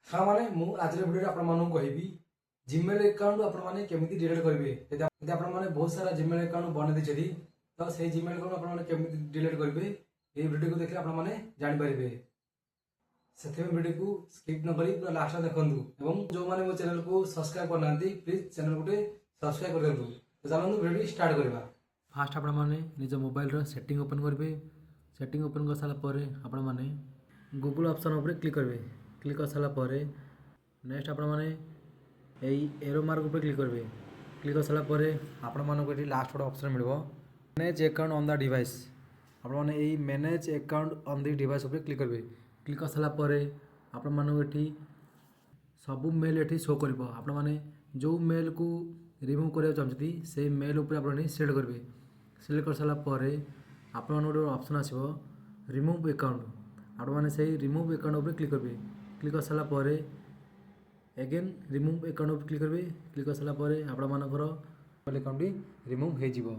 हाँ माने मु आज भिडियो आपण मानू कहबी जीमेल अकाउंट आपण माने केमिति डिलीट करिवे यदि आपण माने बहुत सारा जीमेल अकाउंट बने देछथि तो से जीमेल अकाउंट आपण माने केमिति डिलीट करिवे ए वीडियो को देखले आपण माने जानि परिबे सेथे वीडियो को स्किप न करी पूरा लास्ट देखंतु एवं जो माने मो चैनल को सब्सक्राइब करनांती प्लीज चैनल को सब्सक्राइब कर देंतु तो चलନ୍ତୁ वीडियो स्टार्ट करबा। फास्ट आपण माने निज मोबाइल रो सेटिंग ओपन करिवे सेटिंग ओपन कर साला परे आपण माने गूगल ऑप्शन ऊपर क्लिक करिवे क्लिक कर साला परे नेक्स्ट आपण माने एई एरो मार्क ऊपर क्लिक करिवे क्लिक कर साला परे आपण मानको एठी लास्ट गोटे ऑप्शन मिलबो manage account on the device आपण माने एई manage account on the device ऊपर क्लिक करिवे क्लिक कर साला परे आपण मानको एठी सब मेल एठी शो करिवो आपण माने जो मेल को रिमूव करिया चाहती से मेल ऊपर आपण सेट करिवे सिलेक्ट कर साला परे आपण गोटे ऑप्शन आसीबो रिमूव अकाउंट आपण माने से रिमूव अकाउंट ऊपर क्लिक करिवे क्लिक कर साला परे अगेन रिमूव अकाउंट ऊपर क्लिक करिवे क्लिक कर साला परे आपण मानकर अकाउंट रिमूव हे जिवो।